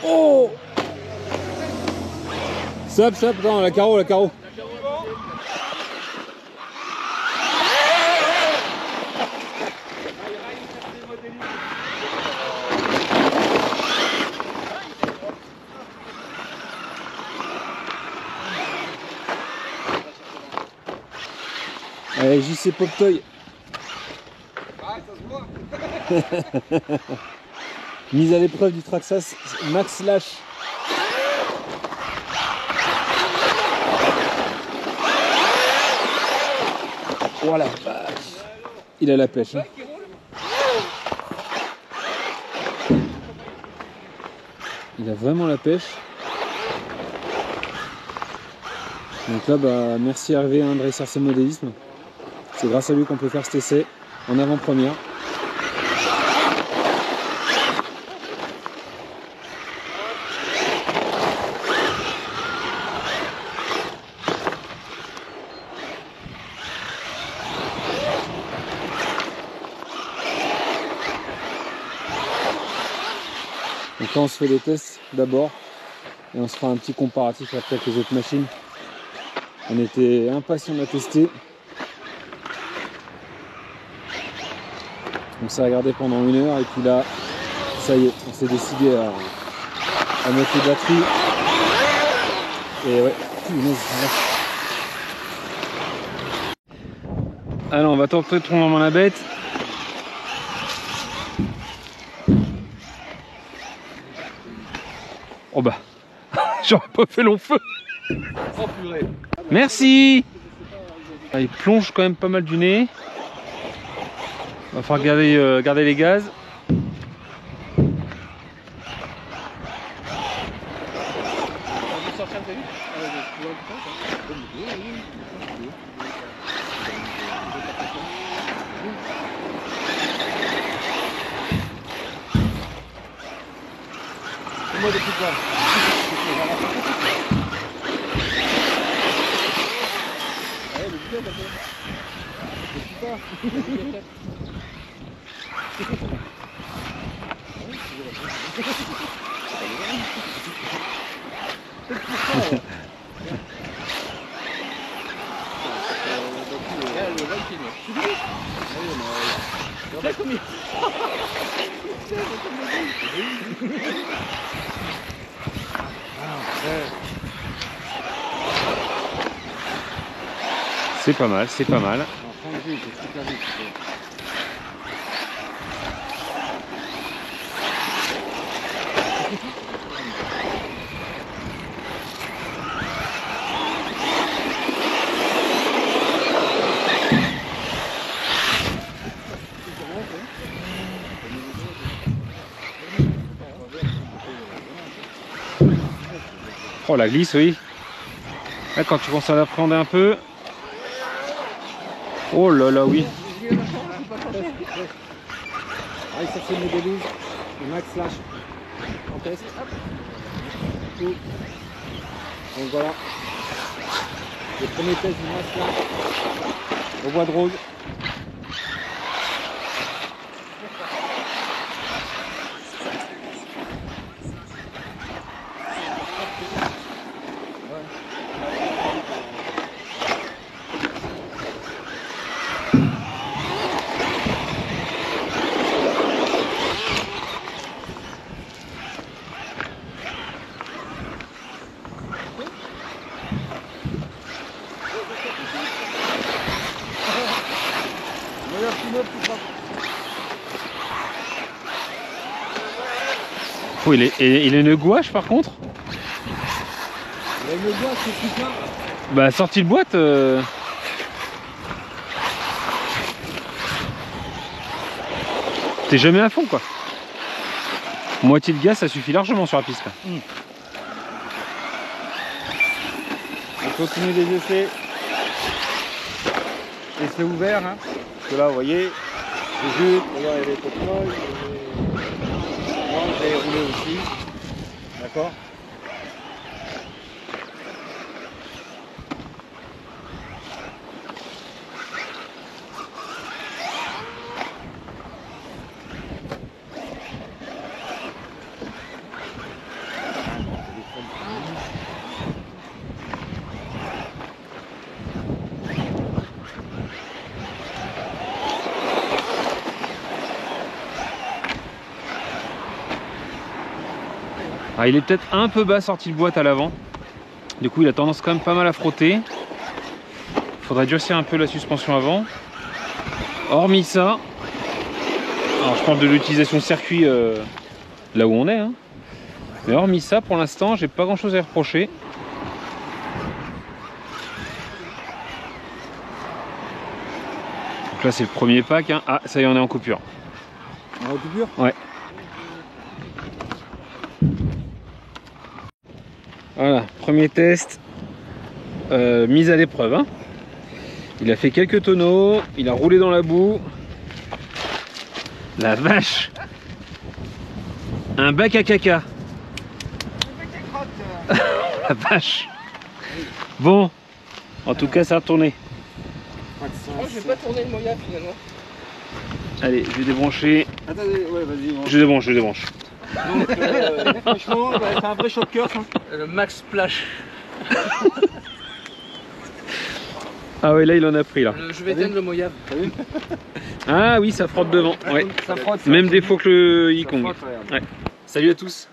Oh! Stop, stop, attends, la carreau, la carreau. Allez, JC Poptoy. Ah, ça se voit. Mise à l'épreuve du Traxxas Max Lash. Voilà. Il a la pêche. Hein. Il a vraiment la pêche. Donc là, bah, merci Hervé hein, de Ressercer Modélisme. C'est grâce à lui qu'on peut faire cet essai en avant-première. Donc là on se fait les tests d'abord et on se fera un petit comparatif après avec les autres machines. On était impatients de la tester. On s'est regardé pendant 1 heure et puis là, ça y est, on s'est décidé à mettre les batteries. Et ouais, alors on va tenter de prendre en main la bête. Oh bah, j'aurais pas fait long feu. Oh purée. Merci. Il plonge quand même pas mal du nez. Va falloir garder les gaz. Moi des petites balles. Allez, le bouquet, C'est pas mal, c'est pas mal. Oh la glisse, oui. Là, quand tu commences à l'appréhender un peu. Oh là là, oui. Allez, ça c'est le modélisme, le Max Lash. On teste. Tout. Donc voilà. Le premier test du Max Lash. Au bois de rose. Oh, il est une gouache par contre. Il a une boîte, c'est tout ça. Bah sortie de boîte. T'es jamais à fond quoi. Moitié de gaz ça suffit largement sur la piste. continue les essais. Essais ouverts, hein. Parce que là, vous voyez, j'ai vu, regarde, il y a les contrôles. Moi, j'ai roulé aussi. D'accord. Ah, il est peut-être un peu bas sorti de boîte à l'avant. Du coup, il a tendance quand même pas mal à frotter. Il faudrait durcir un peu la suspension avant. Hormis ça, alors je parle de l'utilisation circuit là où on est, hein. Mais hormis ça, pour l'instant, j'ai pas grand chose à reprocher. Donc là, c'est le premier pack, hein. Ah, ça y est, on est en coupure. On est en coupure? Ouais. Voilà, premier test, mise à l'épreuve, hein. Il a fait quelques tonneaux, il a roulé dans la boue. La vache! Un bac à caca. La vache! Bon, en tout cas, ça a tourné. Oh, je vais pas tourner le moyen finalement. Allez, je vais débrancher. Attendez, ouais, vas-y. Je débranche, je débranche. Donc, franchement, bah, c'est un vrai choc cœur, ça. Le Max Splash. Ah ouais, là, il en a pris, là. Je vais éteindre le Mojave. Ah oui, ça frotte devant. Ouais. Ça frotte. Même défaut que le Yikong. frotte, regarde. Ouais. Salut à tous.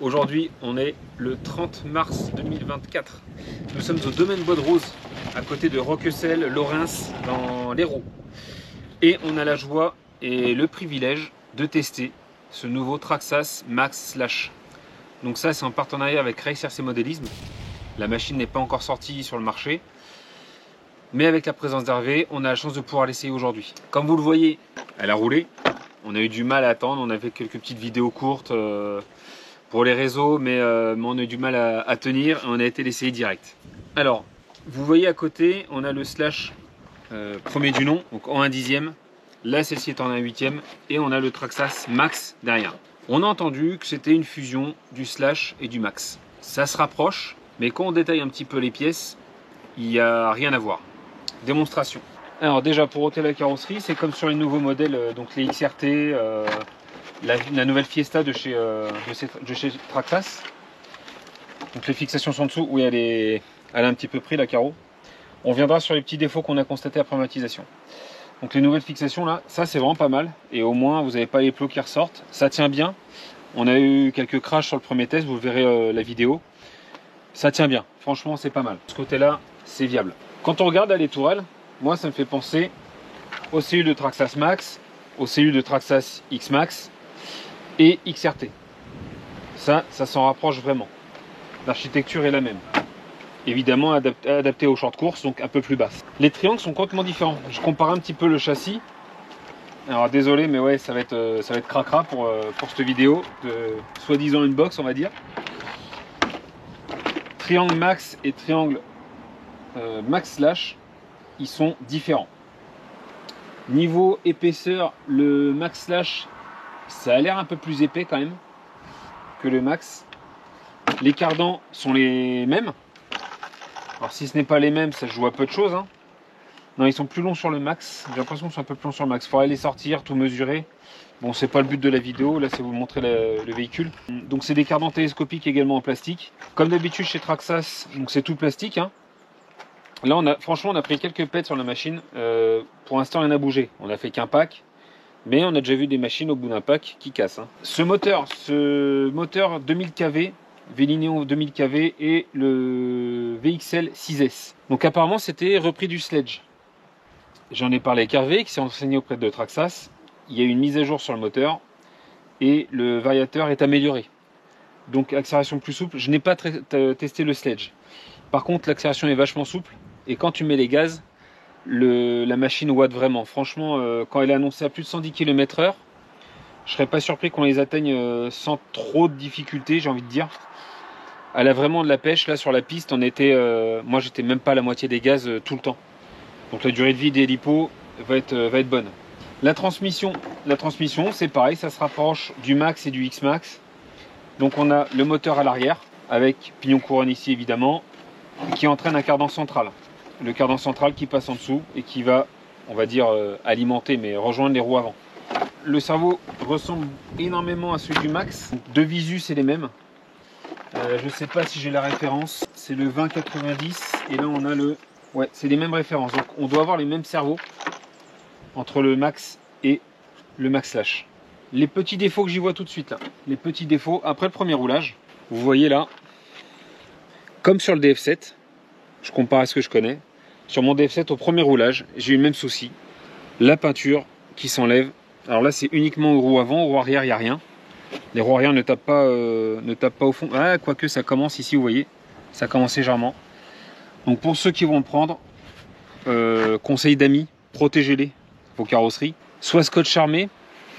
Aujourd'hui, on est le 30 mars 2024. Nous sommes au domaine Bois de Rose, à côté de Roquessel, Lorens, dans l'Hérault. Et on a la joie et le privilège de tester ce nouveau Traxxas Max Slash. Donc ça, c'est en partenariat avec Race RC Modélisme. La machine n'est pas encore sortie sur le marché. Mais avec la présence d'Hervé, on a la chance de pouvoir l'essayer aujourd'hui. Comme vous le voyez, elle a roulé. On a eu du mal à attendre. On a fait quelques petites vidéos courtes pour les réseaux, mais on a eu du mal à tenir et on a été l'essayer direct. Alors, vous voyez à côté, on a le Slash premier du nom, donc en 1/10. Là, celle-ci est en 1/8 et on a le Traxxas Max derrière. On a entendu que c'était une fusion du Slash et du Max. Ça se rapproche, mais quand on détaille un petit peu les pièces, il n'y a rien à voir. Démonstration. Alors déjà, pour ôter la carrosserie, c'est comme sur les nouveaux modèles, donc les XRT, la nouvelle Fiesta de chez Traxxas. Donc les fixations sont en dessous. Oui, elle est un petit peu pris, la carreau. On viendra sur les petits défauts qu'on a constatés après matisation. Donc les nouvelles fixations là, ça c'est vraiment pas mal. Et au moins, vous n'avez pas les plots qui ressortent. Ça tient bien. On a eu quelques crashs sur le premier test, vous verrez la vidéo. Ça tient bien. Franchement, c'est pas mal. De ce côté-là, c'est viable. Quand on regarde les tourelles, moi ça me fait penser aux cellules de Traxxas Max, aux cellules de Traxxas X Max et XRT. Ça s'en rapproche vraiment. L'architecture est la même. Évidemment adaptée aux short course, donc un peu plus basse. Les triangles sont complètement différents. Je compare un petit peu le châssis. Alors désolé, mais ouais, ça va être cracra pour cette vidéo de soi-disant une box, on va dire. Triangle Max et triangle Max Slash, ils sont différents. Niveau épaisseur, le Max Slash, ça a l'air un peu plus épais quand même que le Max. Les cardans sont les mêmes. Alors si ce n'est pas les mêmes, ça se joue à peu de choses, hein. Non, ils sont plus longs sur le Max. J'ai l'impression qu'ils sont un peu plus longs sur le Max. Il faudrait les sortir, tout mesurer. Bon, c'est pas le but de la vidéo. Là, c'est vous montrer le véhicule. Donc, c'est des cardans télescopiques également en plastique. Comme d'habitude chez Traxxas, donc c'est tout plastique, hein. Là, franchement, on a pris quelques pets sur la machine. Pour l'instant, rien n'a bougé. On a fait qu'un pack. Mais on a déjà vu des machines au bout d'un pack qui cassent, hein. Ce moteur 2000 kV, Vélinéo 2000 kV et le VXL 6S. Donc apparemment, c'était repris du Sledge. J'en ai parlé avec Hervé, qui s'est enseigné auprès de Traxxas. Il y a eu une mise à jour sur le moteur et le variateur est amélioré. Donc accélération plus souple. Je n'ai pas testé le Sledge. Par contre, l'accélération est vachement souple et quand tu mets les gaz, la machine watt vraiment. Franchement, quand elle est annoncée à plus de 110 km/h, je serais pas surpris qu'on les atteigne sans trop de difficultés, j'ai envie de dire. Elle a vraiment de la pêche. Là sur la piste, moi j'étais même pas à la moitié des gaz tout le temps. Donc la durée de vie des LiPo va être bonne. La transmission c'est pareil, ça se rapproche du Max et du X-Max. Donc on a le moteur à l'arrière, avec pignon couronne ici évidemment, qui entraîne un cardan central. Le cardan central qui passe en dessous et qui va, on va dire, alimenter, mais rejoindre les roues avant. Le cerveau ressemble énormément à celui du Max. De visu, c'est les mêmes. Je ne sais pas si j'ai la référence. C'est le 2090 et là on a le... Ouais, c'est les mêmes références. Donc on doit avoir les mêmes cerveaux entre le Max et le Max Slash. Les petits défauts que j'y vois tout de suite là. Les petits défauts après le premier roulage. Vous voyez là, comme sur le DF7, je compare à ce que je connais. Sur mon DF7 au premier roulage, j'ai eu le même souci. La peinture qui s'enlève. Alors là c'est uniquement aux roues avant, aux roues arrière il n'y a rien. Les roues arrière ne tapent pas au fond. Ah, quoique ça commence ici, vous voyez. Ça commence légèrement. Donc pour ceux qui vont le prendre, conseil d'amis, protégez-les, vos carrosseries. Soit scotch armé,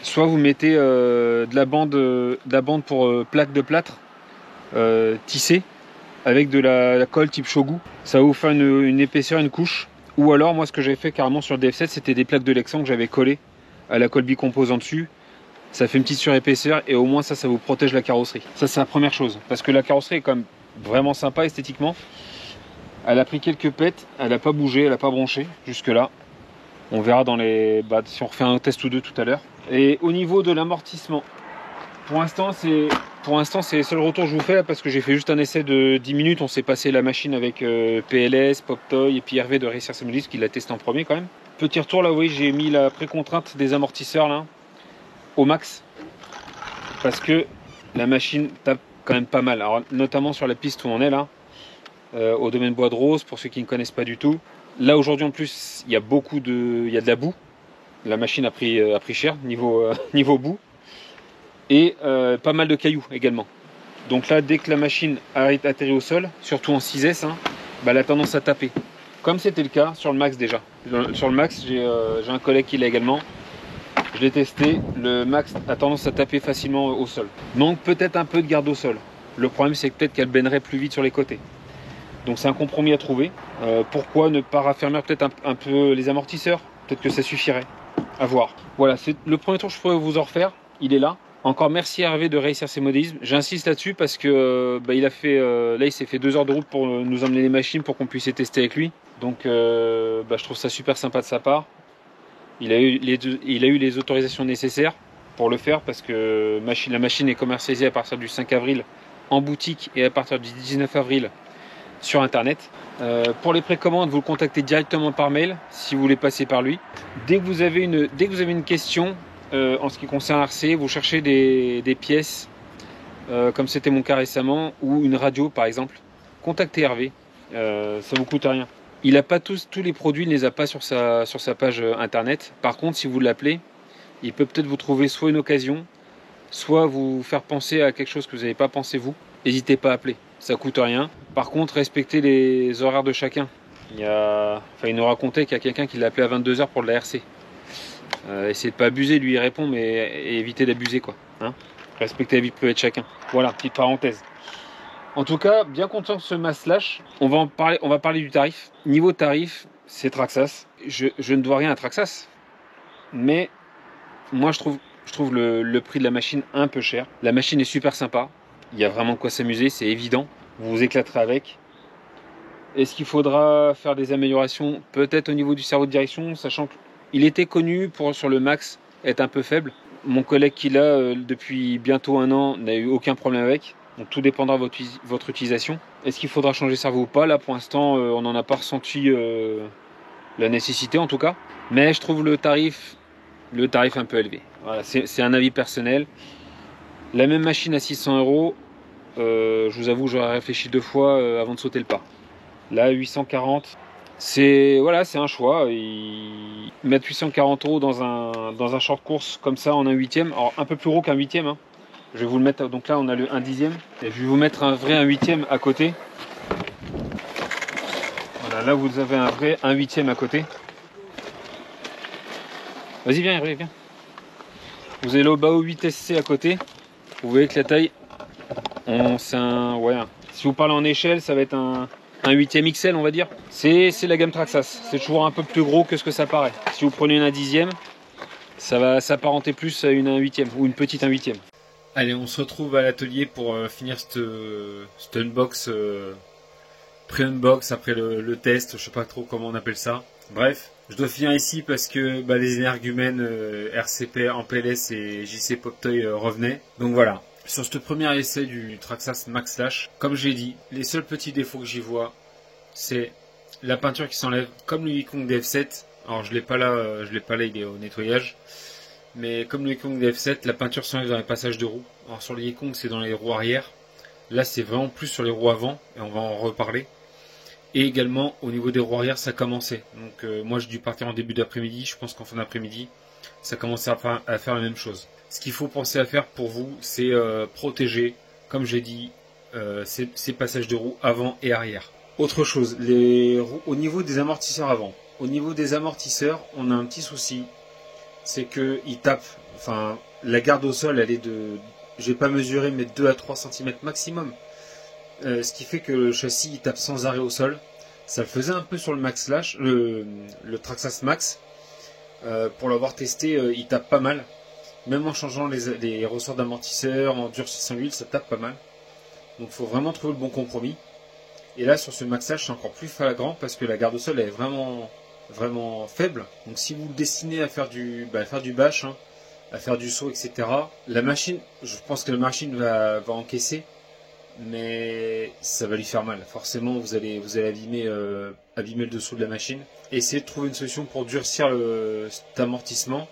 soit vous mettez de la bande pour plaque de plâtre tissée avec de la colle type Shogu. Ça va vous faire une épaisseur, une couche. Ou alors moi ce que j'avais fait carrément sur le DF7, c'était des plaques de Lexan que j'avais collées à la colle bicomposant dessus. Ça fait une petite surépaisseur et au moins ça vous protège la carrosserie. Ça c'est la première chose. Parce que la carrosserie est quand même vraiment sympa esthétiquement. Elle a pris quelques pètes, elle n'a pas bougé, elle n'a pas bronché jusque là. On verra si on refait un test ou deux tout à l'heure. Et au niveau de l'amortissement, pour l'instant c'est le seul retour que je vous fais là, parce que j'ai fait juste un essai de 10 minutes. On s'est passé la machine avec PLS, Poptoy et puis Hervé de Racer Simulist qui l'a testé en premier quand même. Petit retour là, vous voyez, j'ai mis la précontrainte des amortisseurs là au max parce que la machine tape quand même pas mal. Alors, notamment sur la piste où on est là. Au domaine Bois de Rose, pour ceux qui ne connaissent pas du tout. Là aujourd'hui en plus il y a de la boue. La machine a pris cher niveau boue. Et pas mal de cailloux également. Donc là dès que la machine atterrit au sol, surtout en 6S, elle a tendance à taper. Comme c'était le cas sur le Max déjà. Sur le Max j'ai un collègue qui l'a également. Je l'ai testé, le Max a tendance à taper facilement au sol. Donc peut-être un peu de garde au sol. Le problème c'est que peut-être qu'elle bainerait plus vite sur les côtés. Donc c'est un compromis à trouver. Pourquoi ne pas raffermir peut-être un peu les amortisseurs? Peut-être que ça suffirait. À voir. Voilà, c'est le premier tour que je pourrais vous en refaire. Il est là. Encore merci à Hervé de Racer Modélisme. J'insiste là-dessus parce que il s'est fait 2 heures de route pour nous emmener les machines pour qu'on puisse les tester avec lui. Donc je trouve ça super sympa de sa part. Il a eu les autorisations nécessaires pour le faire parce que la machine est commercialisée à partir du 5 avril en boutique et à partir du 19 avril sur internet. Pour les précommandes, vous le contactez directement par mail si vous voulez passer par lui. Dès que vous avez une question en ce qui concerne RC, vous cherchez des pièces comme c'était mon cas récemment, ou une radio par exemple, contactez Hervé, ça vous coûte rien. Il n'a pas tous les produits, il ne les a pas sur sa page internet. Par contre, si vous l'appelez, il peut peut-être vous trouver soit une occasion, soit vous faire penser à quelque chose que vous n'avez pas pensé vous. N'hésitez pas à appeler, ça coûte rien. Par contre, respectez les horaires de chacun. Il nous racontait qu'il y a quelqu'un qui l'a appelé à 22 h pour de la RC. Essayez de pas abuser, lui il répond, mais évitez d'abuser quoi. Respectez la vie privée de chacun. Voilà, petite parenthèse. En tout cas, bien content de ce Max Slash. On va parler du tarif. Niveau tarif, c'est Traxxas. Je ne dois rien à Traxxas, mais moi je trouve le prix de la machine un peu cher. La machine est super sympa. Il y a vraiment de quoi s'amuser, c'est évident. Vous vous éclaterez avec. Est-ce qu'il faudra faire des améliorations? Peut-être au niveau du cerveau de direction, sachant qu'il était connu sur le Max être un peu faible. Mon collègue qui l'a depuis bientôt 1 an n'a eu aucun problème avec. Donc tout dépendra de votre utilisation. Est-ce qu'il faudra changer le cerveau ou pas? Là pour l'instant on n'en a pas ressenti la nécessité en tout cas. Mais je trouve le tarif un peu élevé. Voilà, c'est un avis personnel. La même machine à 600 €, je vous avoue j'aurais réfléchi 2 fois avant de sauter le pas. Là 840, c'est un choix. Mettre 840 € dans un short course comme ça en 1/8, alors un peu plus gros qu'un 1/8. Je vais vous le mettre, donc là on a le 1/10 et je vais vous mettre un vrai 1/8 à côté. Voilà, là vous avez un vrai 1/8 à côté. Vas-y viens Hervé, viens. Vous avez le Bao 8 SC à côté. Vous voyez que la taille, c'est un Si vous parlez en échelle, ça va être un 8e XL, on va dire. C'est la gamme Traxxas. C'est toujours un peu plus gros que ce que ça paraît. Si vous prenez une 1/10e, ça va s'apparenter plus à une 1/8e ou une petite 1/8e. Allez, on se retrouve à l'atelier pour finir cette unbox, pré-unbox après le test. Je sais pas trop comment on appelle ça. Bref, je dois finir ici parce que les énergumènes RCP en PLS et JC Poptoy revenaient. Donc voilà. Sur ce premier essai du Traxxas Max Slash, comme j'ai dit, les seuls petits défauts que j'y vois, c'est la peinture qui s'enlève, comme le Wikong DF7. Alors je l'ai pas là, il est au nettoyage. Mais comme le Wikong DF7, la peinture s'enlève dans les passages de roues. Alors sur le Wikong, c'est dans les roues arrière. Là, c'est vraiment plus sur les roues avant, et on va en reparler. Et également, au niveau des roues arrière, ça commençait. Donc moi, j'ai dû partir en début d'après-midi. Je pense qu'en fin d'après-midi, ça commençait à faire la même chose. Ce qu'il faut penser à faire pour vous, c'est protéger, comme j'ai dit, ces passages de roues avant et arrière. Autre chose, au niveau des amortisseurs avant. Au niveau des amortisseurs, on a un petit souci. C'est qu'ils tapent, enfin, la garde au sol, elle est de, je vais pas mesurer, mais 2 à 3 cm maximum. Ce qui fait que le châssis il tape sans arrêt au sol. Ça le faisait un peu sur le Max Slash, le Traxxas Max. Pour l'avoir testé, il tape pas mal. Même en changeant les ressorts d'amortisseur, en durcissant l'huile, ça tape pas mal. Donc il faut vraiment trouver le bon compromis. Et là sur ce Max Slash, c'est encore plus flagrant parce que la garde au sol elle est vraiment faible. Donc si vous destinez à faire du bash, hein, à faire du saut, etc. La machine, je pense que la machine va encaisser. Mais ça va lui faire mal. Forcément, vous allez abîmer le dessous de la machine. Essayez de trouver une solution pour durcir cet amortissement.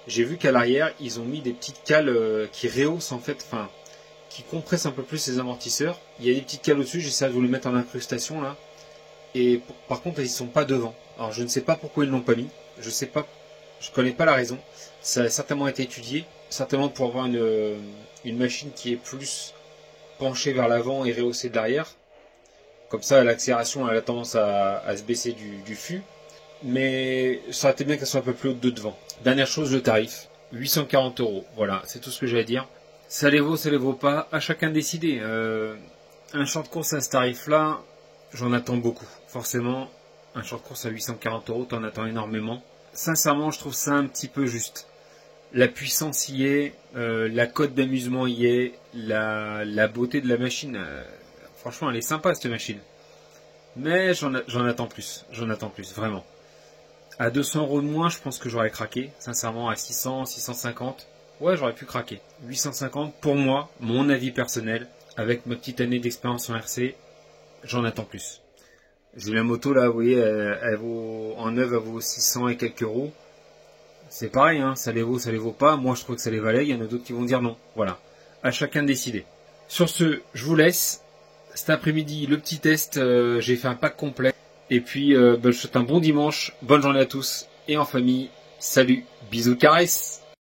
J'ai vu qu'à l'arrière, ils ont mis des petites cales qui rehaussent en fait, enfin, qui compressent un peu plus les amortisseurs. Il y a des petites cales au-dessus, j'essaie de vous les mettre en incrustation là. Et par contre, ils ne sont pas devant. Alors, je ne sais pas pourquoi ils ne l'ont pas mis. Je sais pas, je connais pas la raison. Ça a certainement été étudié, certainement pour avoir une machine qui est plus penché vers l'avant et rehaussé de l'arrière. Comme ça, l'accélération elle a tendance à se baisser du fût. Mais ça aurait été bien qu'elle soit un peu plus haute de devant. Dernière chose, le tarif. 840 €. Voilà, c'est tout ce que j'ai à dire. Ça les vaut pas. À chacun de décider. Un champ de course à ce tarif-là, j'en attends beaucoup. Forcément, un champ de course à 840 €, t'en attends énormément. Sincèrement, je trouve ça un petit peu juste. La puissance y est, la cote d'amusement y est, la beauté de la machine, franchement elle est sympa cette machine. Mais j'en attends plus, vraiment. À 200 € de moins, je pense que j'aurais craqué, sincèrement à 600, 650, ouais j'aurais pu craquer. 850 pour moi, mon avis personnel, avec ma petite année d'expérience en RC, j'en attends plus. J'ai la moto là, vous voyez, en neuve elle vaut 600 et quelques euros. C'est pareil, hein, ça les vaut pas. Moi, je trouve que ça les valait. Il y en a d'autres qui vont dire non. Voilà. À chacun de décider. Sur ce, je vous laisse. Cet après-midi, le petit test. J'ai fait un pack complet. Et puis, je vous souhaite un bon dimanche. Bonne journée à tous. Et en famille. Salut. Bisous, caresses.